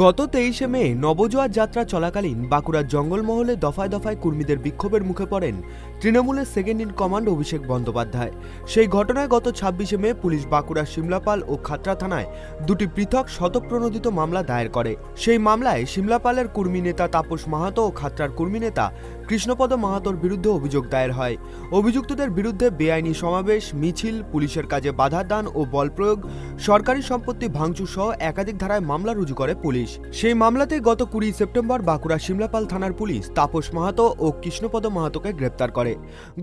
গত 23শে মে নবজোয়ার যাত্রা চলাকালীন বাঁকুড়ার জঙ্গলমহলে দফায় দফায় কর্মীদের বিক্ষোভের মুখে পড়েন তৃণমূলের second in command Abhishek Bandyopadhyay. সেই ঘটনায় গত 26শে মে পুলিশ বাঁকুড়ার সিমলাপাল ও খাতড়া থানায় দুটি পৃথক স্বতঃপ্রণোদিত মামলা দায়ের করে। সেই মামলায় সিমলাপালের কর্মী নেতা তাপস মাহাতো ও খাতড়ার কর্মী নেতা কৃষ্ণপদ মাহাতোর বিরুদ্ধে অভিযোগ দায়ের হয়। অভিযুক্তদের বিরুদ্ধে বেআইনি সমাবেশ, মিছিল, পুলিশের কাজে বাধা দান ও বল প্রয়োগ, সরকারি সম্পত্তি ভাঙচুর সহ একাধিক ধারায় মামলা রুজু করে পুলিশ। সেই মামলাতে গত 20 সেপ্টেম্বর বাঁকুড়া সিমলাপাল থানার পুলিশ তাপস মাহাতো ও কৃষ্ণপদ মাহাতোকে গ্রেপ্তার করে।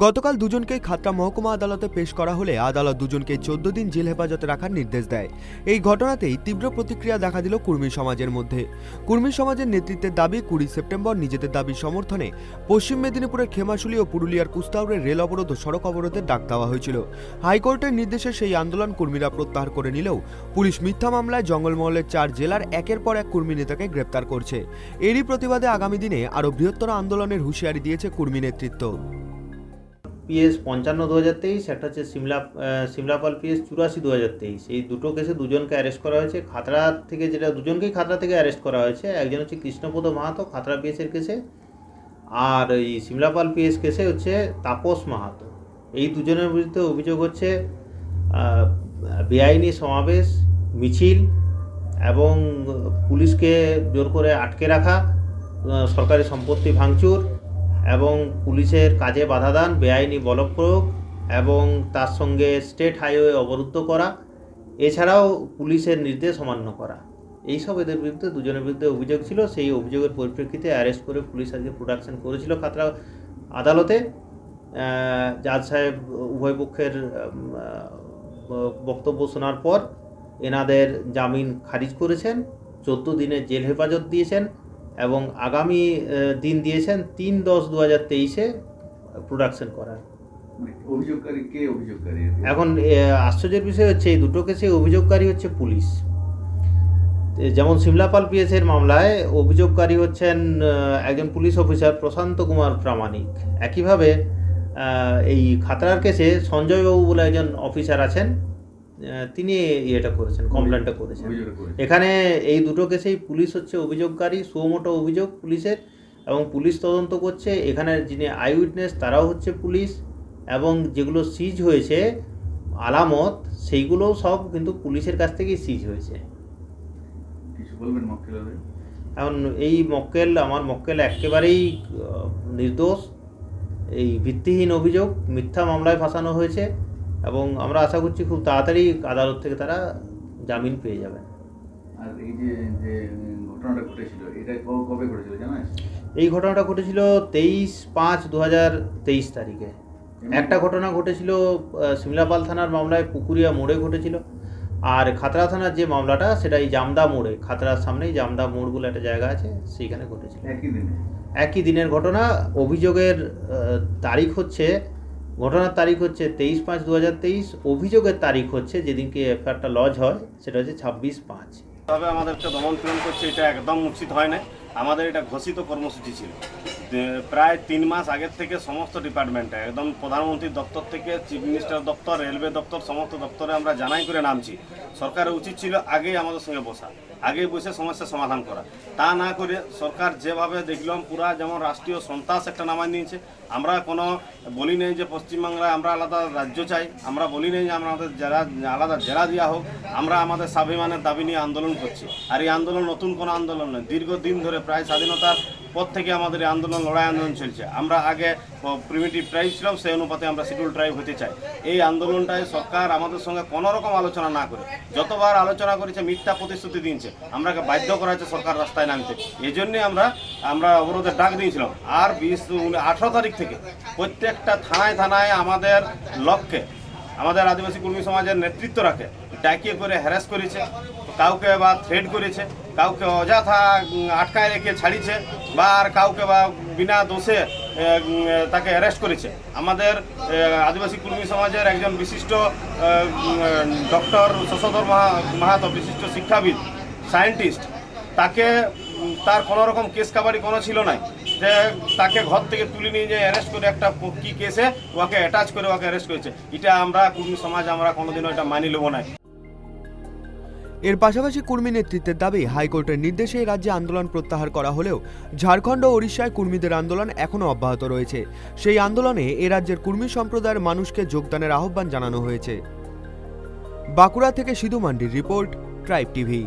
গতকাল দুজনকেই খাতড়া মহকুমা আদালতে পেশ করা হলে আদালত দুজনকে 14 দিন জেল হেফাজতে রাখার নির্দেশ দেয়। এই ঘটনাতেই তীব্র প্রতিক্রিয়া দেখা দিল কর্মী সমাজের মধ্যে। কর্মী সমাজের নেতৃত্বের দাবি, 20 সেপ্টেম্বর নিজেদের দাবি সমর্থনে পশ্চিম মেদিনীপুরের খেমাশুলি ও পুরুলিয়ার কুস্তাউরে রেল অবরোধ ও সড়ক অবরোধের ডাক দেওয়া হয়েছিল। হাইকোর্টের নির্দেশে সেই আন্দোলন কর্মীরা প্রত্যাহার করে নিলেও পুলিশ মিথ্যা মামলায় জঙ্গলমহলের 4 জেলার একের পর এক কর্মী নেতাকে গ্রেপ্তার করছে। এরই প্রতিবাদে আগামী দিনে আরও বৃহত্তর আন্দোলনের হুঁশিয়ারি দিয়েছে কর্মী নেতৃত্ব। PS 55/2023, একটা হচ্ছে সিমলাপাল PS 84/2023। এই দুটো কেসে দুজনকে অ্যারেস্ট করা হয়েছে। খাতড়া থেকে দুজনকেই খাতড়া থেকে অ্যারেস্ট করা হয়েছে। একজন হচ্ছে কৃষ্ণপদ মাহাতো খাতড়া পিএসের কেসে, আর এই সিমলাপাল PS কেসে হচ্ছে তাপস মাহাতো। এই দুজনের বিরুদ্ধে অভিযোগ হচ্ছে বেআইনি সমাবেশ, মিছিল এবং পুলিশকে জোর করে আটকে রাখা, সরকারি সম্পত্তি ভাঙচুর এবং পুলিশের কাজে বাধা দান, বেআইনি বলপ্রয়োগ এবং তার সঙ্গে স্টেট হাইওয়ে অবরুদ্ধ করা, এছাড়াও পুলিশের নির্দেশ অমান্য করা। এইসব এদের বিরুদ্ধে দুজনের বিরুদ্ধে অভিযোগ ছিল। সেই অভিযোগের পরিপ্রেক্ষিতে অ্যারেস্ট করে পুলিশ আজকে প্রোডাকশন করেছিল খাতড়া আদালতে। জাজ সাহেব উভয় পক্ষের বক্তব্য শোনার পর এনাদের জামিন খারিজ করেছেন, 14 দিনের জেল হেফাজত দিয়েছেন এবং আগামী দিন দিয়েছেন 3/10/2023-এ প্রোডাকশন করার। অভিযোগকারী কে? অভিযোগকারী এখন আশ্চর্যের বিষয় হচ্ছে এই দুটো কেসে অভিযোগকারী হচ্ছে পুলিশ। যেমন সিমলাপাল পিএসের মামলায় অভিযোগকারী হচ্ছেন একজন পুলিশ অফিসার প্রশান্ত কুমার প্রামাণিক। একইভাবে এই খাতড়ার কেসে সঞ্জয়বাবু বলে একজন অফিসার আছেন, তিনি এটা করেছেন, কমপ্লেনটা করেছেন। এখানে এই দুটো কেসেই পুলিশ হচ্ছে অভিযোগকারী, সুমোটো অভিযোগ পুলিশের, এবং পুলিশ তদন্ত করছে। এখানে যিনি আই উইটনেস তারাও হচ্ছে পুলিশ, এবং যেগুলো সিজ হয়েছে আলামত সেইগুলোও সব কিন্তু পুলিশের কাছ থেকেই সিজ হয়েছে। কিছু বলবেন মক্কেলের? এখন এই আমার মক্কেল একেবারেই নির্দোষ। এই ভিত্তিহীন অভিযোগ, মিথ্যা মামলায় ফাঁসানো হয়েছে এবং আমরা আশা করছি খুব তাড়াতাড়ি আদালত থেকে তারা জামিন পেয়ে যাবেন। আর এই যে ঘটনাটা ঘটেছিল, এটা কবে ঘটেছিল জানেন? এই ঘটনাটা ঘটেছিল 23/5/2023 তারিখে। একটা ঘটনা ঘটেছিল সিমলাপাল থানার মামলায় পুকুরিয়া মোড়ে ঘটেছিল, আর খাতড়া থানার যে মামলাটা সেটা এই জামদা মোড়ে, খাতড়ার সামনেই জামদা মোড় বলে একটা জায়গা আছে, সেইখানে ঘটেছিল। একই দিনের ঘটনা। অভিযোগের ঘটনার তারিখ হচ্ছে 23/5/2023, অভিযোগের তারিখ হচ্ছে যেদিনকে এফআইআরটা লজ হয় সেটা হচ্ছে 26/5। তবে আমাদেরকে দমন পীড়ন করছে, এটা একদম উচিত হয় না। আমাদের এটা ঘোষিত কর্মসূচি ছিল। প্রায় 3 মাস আগের থেকে সমস্ত ডিপার্টমেন্টে, একদম প্রধানমন্ত্রীর দপ্তর থেকে চিফ মিনিস্টার দপ্তর, রেলওয়ে দপ্তর, সমস্ত দপ্তরে আমরা জানাই করে নামছি। সরকারের উচিত ছিল আগেই আমাদের সঙ্গে বসা, আগেই বসে সমস্যার সমাধান করা। তা না করে সরকার যেভাবে দেখলাম পুরা যেমন রাষ্ট্রীয় সন্ত্রাস একটা নামায় নিয়েছে। আমরা কোনো বলি নেই যে পশ্চিমবাংলায় আমরা আলাদা রাজ্য চাই, আমরা বলি নেই যে আমাদের আলাদা জেলা দেওয়া হোক। আমরা আমাদের স্বাভিমানের দাবি নিয়ে আন্দোলন করছি। আর এই আন্দোলন নতুন কোনো আন্দোলন নয়, দীর্ঘদিন ধরে প্রায় স্বাধীনতার পর থেকে আমাদের এই আন্দোলন, লড়াই আন্দোলন চলছে। আমরা আগে প্রিমিটিভ ট্রাইব ছিলাম, সেই অনুপাতে আমরা শিডিউল ট্রাইব হতে চাই। এই আন্দোলনটায় সরকার আমাদের সঙ্গে কোনো রকম আলোচনা না করে যতবার আলোচনা করেছে মিথ্যা প্রতিশ্রুতি দিয়েছে, আমরাকে বাধ্য করা হয়েছে সরকার রাস্তায় নামতে। এই জন্যে আমরা অবরোধের ডাক দিয়েছিলাম। আর 18 তারিখ থেকে প্রত্যেকটা থানায় আমাদের লক্ষ্যে আমাদের আদিবাসী কর্মী সমাজের নেতৃত্ব রাখে ডাকিয়ে করে হ্যারাস করেছে, কাউকে বা থ্রেড করেছে, কাউকে অযথা আটকায় রেখে ছাড়িয়েছে, বা আর কাউকে বা বিনা দোষে তাকে অ্যারেস্ট করেছে। আমাদের আদিবাসী কর্মী সমাজের একজন বিশিষ্ট ডক্টর শশধর মাহাতো, বিশিষ্ট শিক্ষাবিদ, সায়েন্টিস্ট, তার কোনো রকম কেস কাবারি কোনো ছিল না, যে তাকে ঘর থেকে তুলে নিয়ে যে অ্যারেস্ট করে একটা কি কেসে ওকে অ্যাটাচ করে ওকে অ্যারেস্ট করেছে। এটা আমরা কর্মী সমাজ আমরা কোনোদিনও এটা মানি নেব না। এর পাশাপাশি কুর্মী নেতৃত্বের দাবি হাইকোর্টের নির্দেশে এই রাজ্যে আন্দোলন প্রত্যাহার করা হলেও ঝাড়খণ্ড ও ওড়িশায় কুর্মীদের আন্দোলন এখনও অব্যাহত রয়েছে। সেই আন্দোলনে এ রাজ্যের কুর্মী সম্প্রদায়ের মানুষকে যোগদানের আহ্বান জানানো হয়েছে। বাঁকুড়া থেকে সিধু মান্ডির রিপোর্ট, ট্রাইব টিভি।